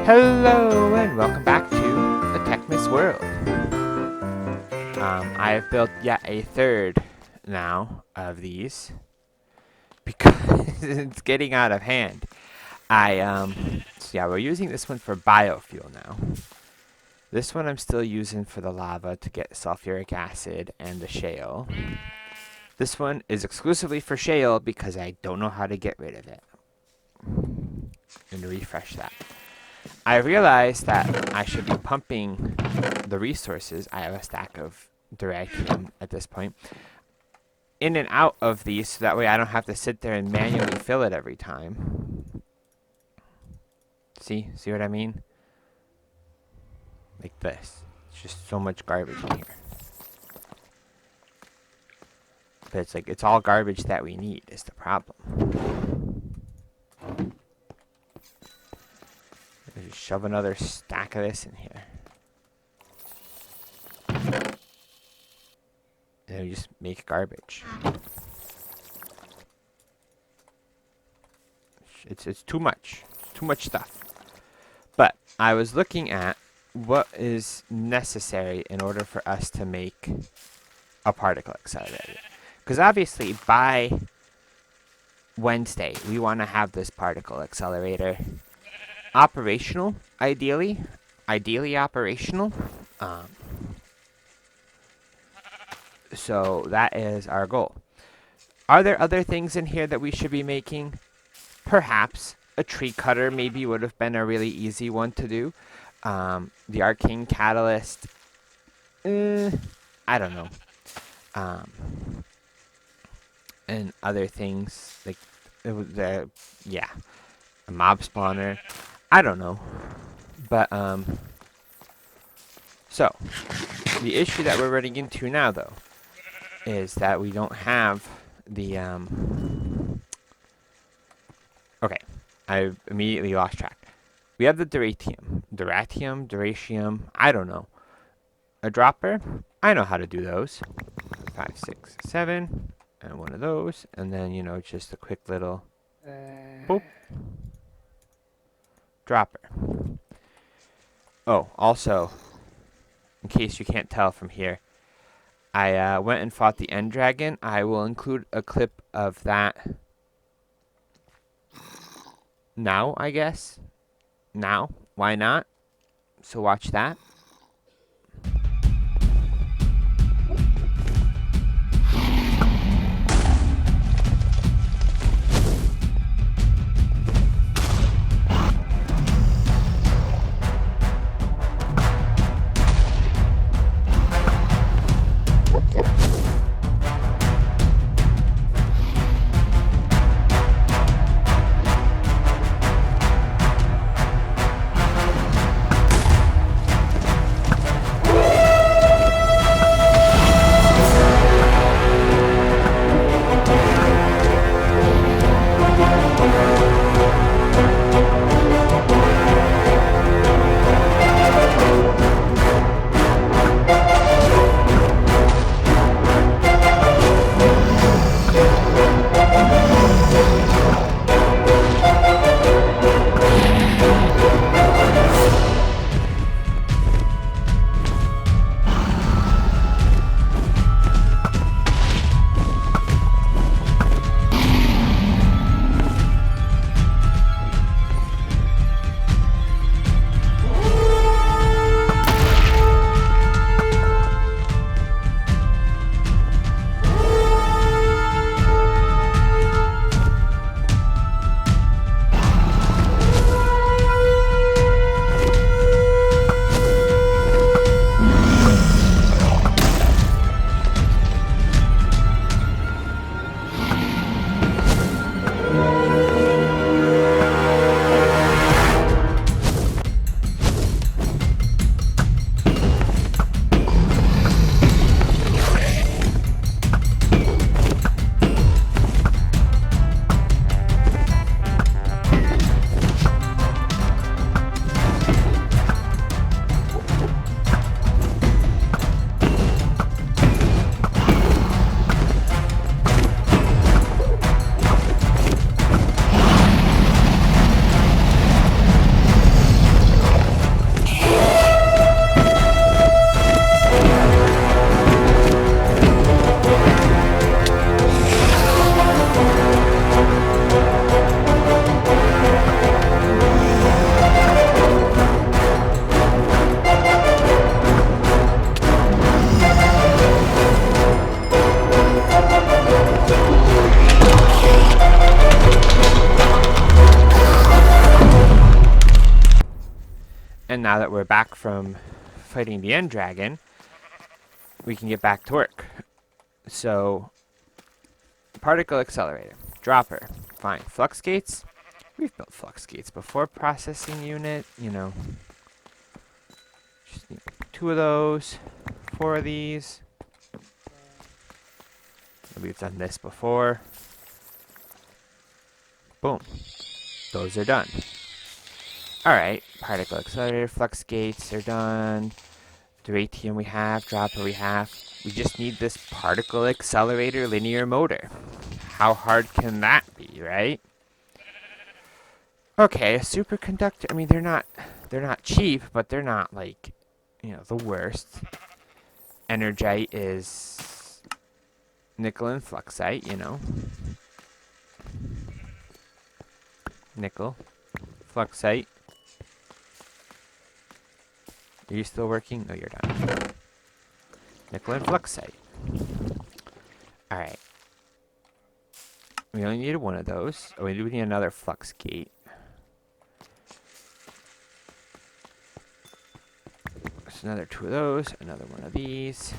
Hello and welcome back to the Techmas world. I have built yet a third now of these because it's getting out of hand. We're using this one for biofuel now. This one I'm still using for the lava to get sulfuric acid and the shale. This one is exclusively for shale because I don't know how to get rid of it. And refresh that. I realized that I should be pumping the resources. I have a stack of duracium at this point. In and out of these so that way I don't have to sit there and manually fill it every time. See what I mean? Like this. It's just so much garbage in here. But it's like, it's all garbage that we need is the problem. Just shove another stack of this in here. And then we just make garbage. It's too much. Too much stuff. But I was looking at what is necessary in order for us to make a particle accelerator. Because obviously by Wednesday we want to have this particle accelerator operational, ideally operational. So that is our goal. Are there other things in here that we should be making? Perhaps a tree cutter maybe would have been a really easy one to do. The arcane catalyst, I don't know. And other things like a mob spawner. I don't know. But so the issue that we're running into now though is that we don't have the okay, I immediately lost track. We have the duratium, I don't know. A dropper, I know how to do those. 5, 6, 7, and one of those, and then just a quick little boop. Dropper. Oh, also, in case you can't tell from here, I went and fought the end dragon. I will include a clip of that now, I guess. Now, why not? So watch that. now that we're back from fighting the end dragon, we can get back to work. So, particle accelerator, dropper, fine. Flux gates, we've built flux gates before. Processing unit, you know, just need 2 of those, 4 of these. We've done this before. Boom. Those are done. Alright, particle accelerator, flux gates are done. Duratium we have, dropper we have. We just need this particle accelerator linear motor. How hard can that be, right? Okay, a superconductor, I mean they're not cheap, but they're not like, you know, the worst. Energite is nickel and fluxite, you know. Nickel, fluxite. Are you still working? No, you're done. Nickel and fluxite. Alright. We only needed 1 of those. Oh, we do need another flux gate. So another 2 of those, another 1 of these.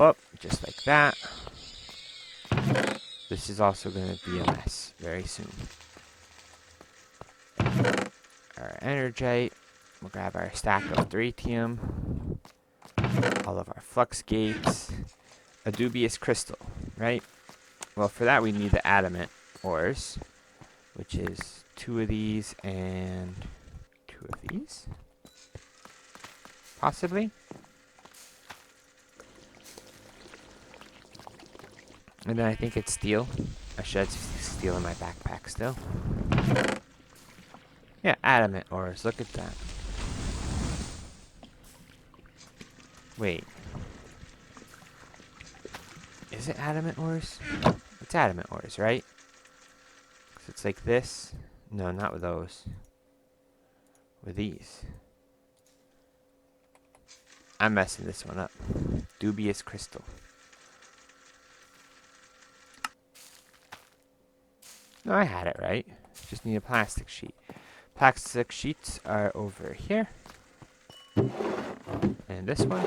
Up, just like that. This is also going to be a mess very soon. Our energite. We'll grab our stack of duratium. All of our flux gates. A dubious crystal, right? Well, for that we need the adamant ores, which is 2 of these and 2 of these. Possibly. And then I think it's steel. I should have steel in my backpack still. Yeah, adamant ores. Look at that. Wait. Is it adamant ores? It's adamant ores, right? 'Cause it's like this. No, not with those. With these. I'm messing this one up. Dubious crystal. No, I had it right. Just need a plastic sheet. Plastic sheets are over here. And this one.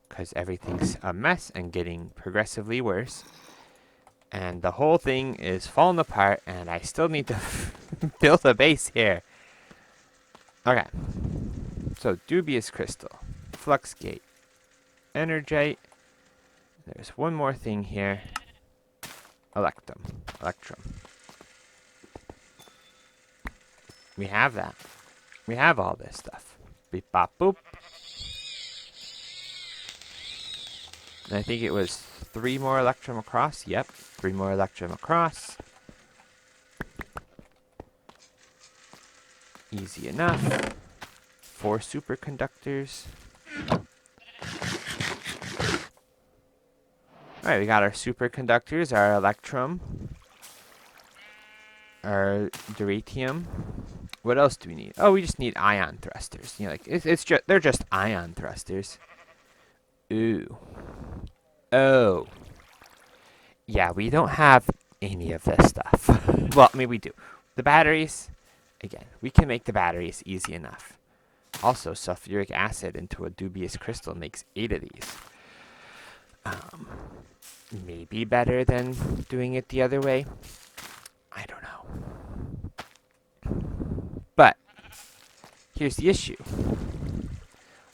Because everything's a mess and getting progressively worse. And the whole thing is falling apart, and I still need to build a base here. Okay. So, dubious crystal. Flux gate. Energite. There's one more thing here. Electrum. We have that. We have all this stuff. Beep bop boop. And I think it was 3 more electrum across. Yep, 3 more electrum across. Easy enough. 4 superconductors. Alright, we got our superconductors, our electrum, our duratium. What else do we need? Oh, we just need ion thrusters. You know, like they're just ion thrusters. Ooh. Oh. Yeah, we don't have any of this stuff. Well, I mean, we do. The batteries, again, we can make the batteries easy enough. Also, sulfuric acid into a dubious crystal makes 8 of these. Maybe better than doing it the other way. I don't know. But here's the issue.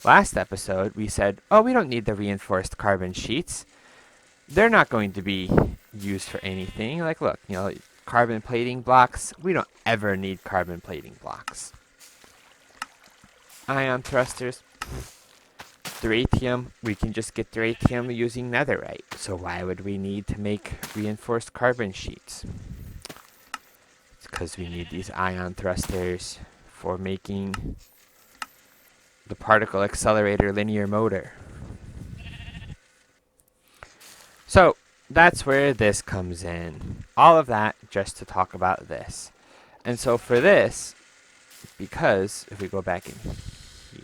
Last episode, we said, oh, we don't need the reinforced carbon sheets. They're not going to be used for anything. Like, look, you know, carbon plating blocks. We don't ever need carbon plating blocks. Ion thrusters. Duratium. We can just get duratium using netherite. So why would we need to make reinforced carbon sheets? It's because we need these ion thrusters for making the particle accelerator linear motor. So that's where this comes in. All of that just to talk about this. And so for this, because if we go back in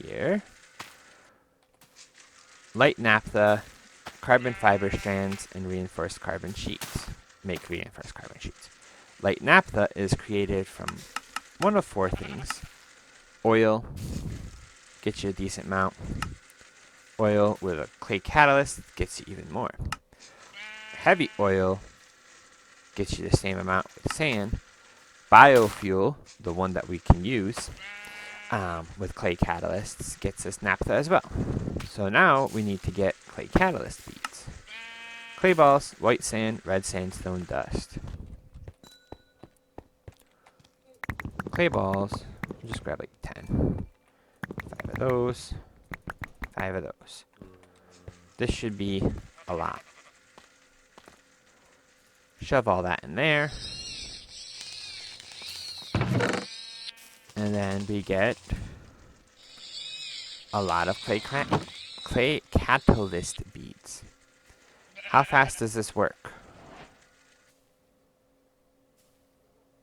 here, light naphtha, carbon fiber strands, and reinforced carbon sheets. Make reinforced carbon sheets. Light naphtha is created from one of four things. Oil, gets you a decent amount. Oil with a clay catalyst gets you even more. Heavy oil gets you the same amount with sand. Biofuel, the one that we can use with clay catalysts, gets us naphtha as well. So now we need to get clay catalyst beads. Clay balls, white sand, red sandstone dust. Clay balls, we'll just grab like 10. 5 of those, 5 of those. This should be a lot. Shove all that in there. And then we get a lot of clay catalyst beads. How fast does this work?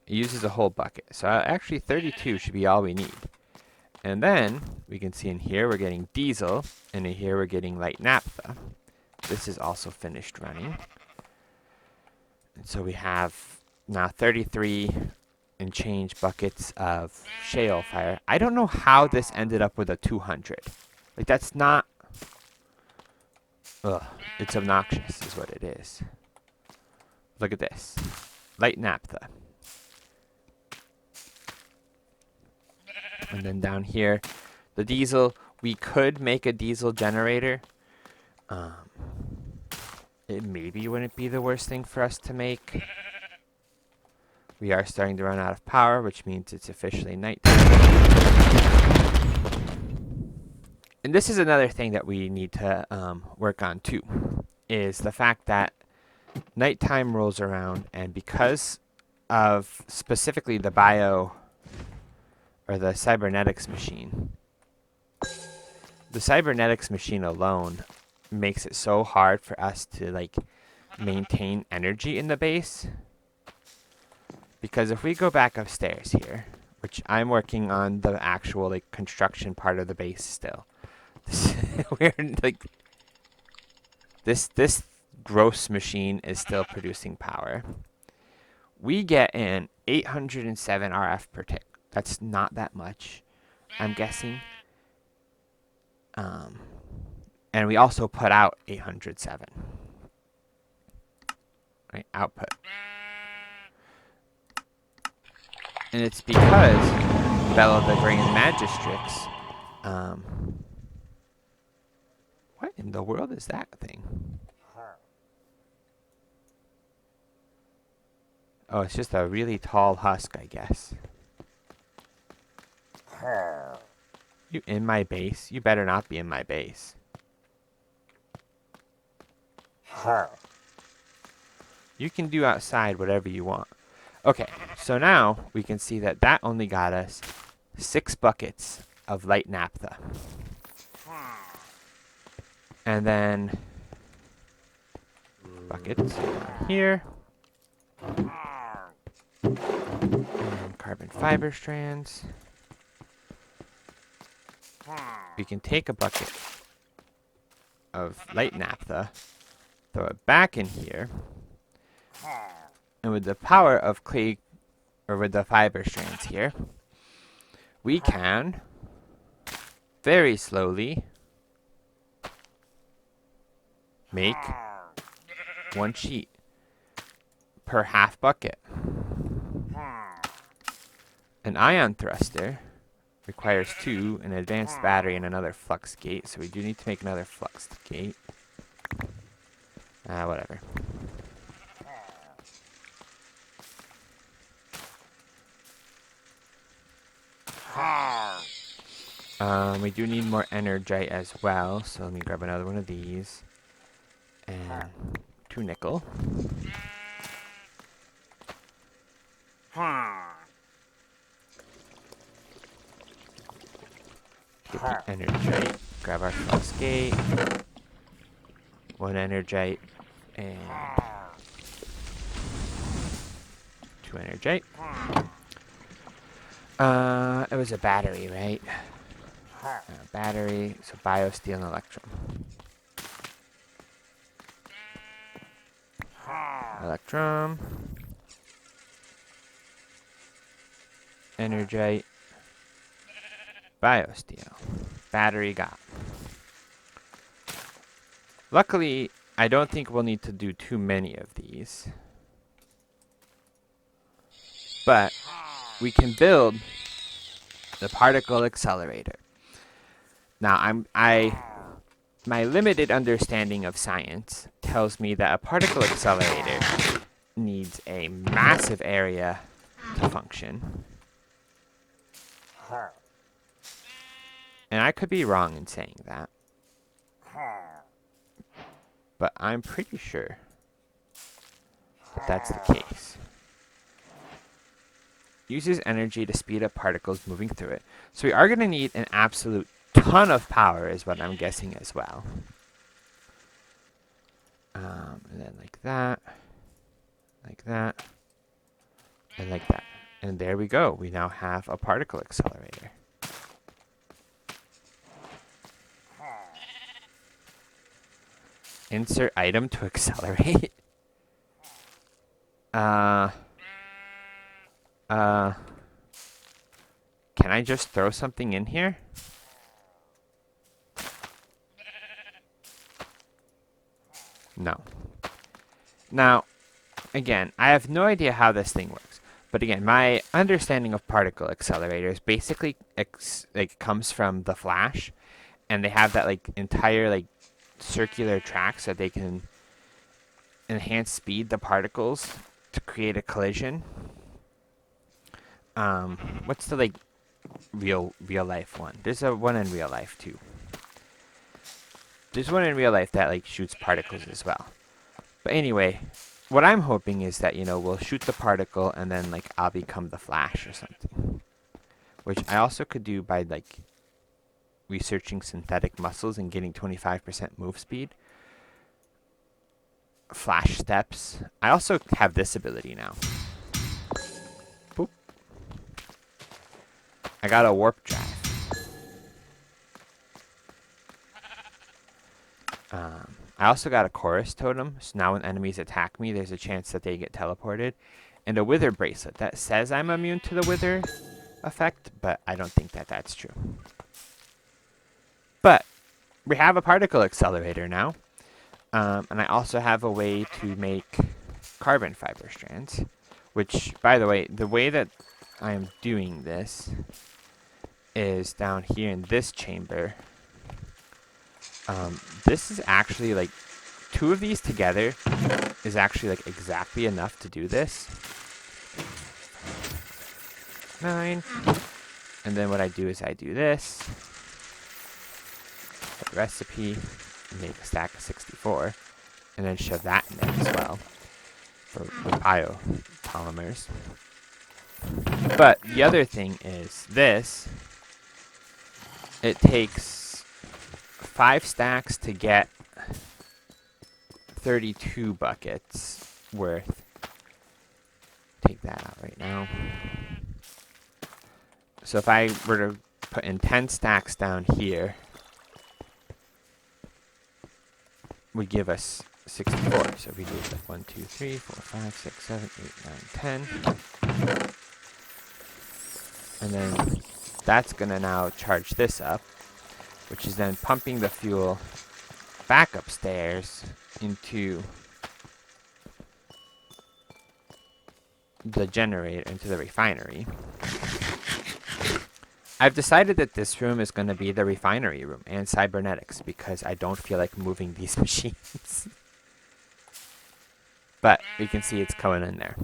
It uses a whole bucket. So actually 32 should be all we need. And then we can see in here we're getting diesel, and in here we're getting light naphtha. This is also finished running. And so we have now 33 and change buckets of shale fire. I don't know how this ended up with a 200. Like, that's not... Ugh, it's obnoxious is what it is. Look at this. Light naphtha. And then down here, the diesel. We could make a diesel generator. It maybe wouldn't be the worst thing for us to make. We are starting to run out of power, which means it's officially nighttime. And this is another thing that we need to work on too, is the fact that nighttime rolls around, and because of specifically the the cybernetics machine, the cybernetics machine alone makes it so hard for us to like maintain energy in the base. Because if we go back upstairs here, which I'm working on the actual like construction part of the base still, we're like this gross machine is still producing power. We get in 807 RF per tick. That's not that much, I'm guessing. And we also put out 807. Right, output. And it's because Bella the Grand Magistrix. What in the world is that thing? Oh, it's just a really tall husk, I guess. You in my base? You better not be in my base. You can do outside whatever you want. Okay, so now we can see that that only got us 6 buckets of light naphtha. And then buckets here. And carbon fiber strands. We can take a bucket of light naphtha, throw it back in here, and with the power of clay, or with the fiber strands here, we can very slowly make 1 sheet per half bucket. An ion thruster requires 2, an advanced battery, and another flux gate, so we do need to make another flux gate. Whatever. We do need more energite as well, so let me grab another one of these. And 2 nickel. Get the energite. Grab our flux gate. 1 energite. And 2 energite. It was a battery, right? Battery, so biosteel and electrum. Electrum. Energite. Biosteel. Battery got. Luckily, I don't think we'll need to do too many of these. But we can build the particle accelerator. Now, my limited understanding of science tells me that a particle accelerator needs a massive area to function. And I could be wrong in saying that. But I'm pretty sure that that's the case. Uses energy to speed up particles moving through it. So we are going to need an absolute ton of power is what I'm guessing as well. And then like that, and like that. And there we go. We now have a particle accelerator. Insert item to accelerate. Can I just throw something in here? No. Now, again, I have no idea how this thing works. But again, my understanding of particle accelerators basically comes from the Flash, and they have that like entire like circular track so they can enhance speed the particles to create a collision. What's the like real life one? There's a one in real life too. There's one in real life that like shoots particles as well. But anyway, what I'm hoping is that, you know, we'll shoot the particle and then like I'll become the Flash or something. Which I also could do by like researching synthetic muscles and getting 25% move speed. Flash steps. I also have this ability now. Boop. I got a warp drive. I also got a chorus totem, so now when enemies attack me, there's a chance that they get teleported. And a wither bracelet that says I'm immune to the wither effect, but I don't think that that's true. But we have a particle accelerator now. And I also have a way to make carbon fiber strands, which, by the way, the way that I am doing this is down here in this chamber. This is actually like 2 of these together is actually like exactly enough to do this. 9. And then what I do is I do this. Put the recipe. Make a stack of 64. And then shove that in there as well. For biopolymers. But the other thing is this. It takes 5 stacks to get 32 buckets worth. Take that out right now. So if I were to put in 10 stacks down here, would give us 64. So if we do like 1, 2, 3, 4, 5, 6, 7, 8, 9, 10. And then that's going to now charge this up, which is then pumping the fuel back upstairs into the generator, into the refinery. I've decided that this room is going to be the refinery room and cybernetics because I don't feel like moving these machines. But we can see it's going in there.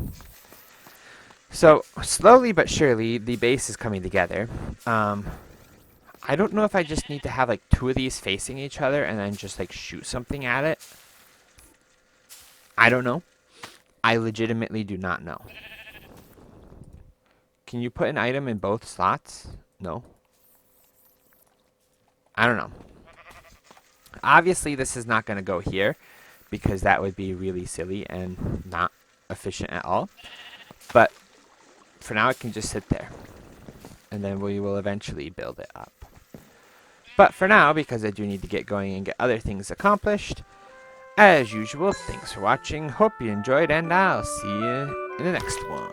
So slowly but surely the base is coming together. I don't know if I just need to have like 2 of these facing each other and then just like shoot something at it. I don't know. I legitimately do not know. Can you put an item in both slots? No. I don't know. Obviously this is not going to go here because that would be really silly and not efficient at all. But for now it can just sit there. And then we will eventually build it up. But for now, because I do need to get going and get other things accomplished, as usual, thanks for watching, hope you enjoyed, and I'll see you in the next one.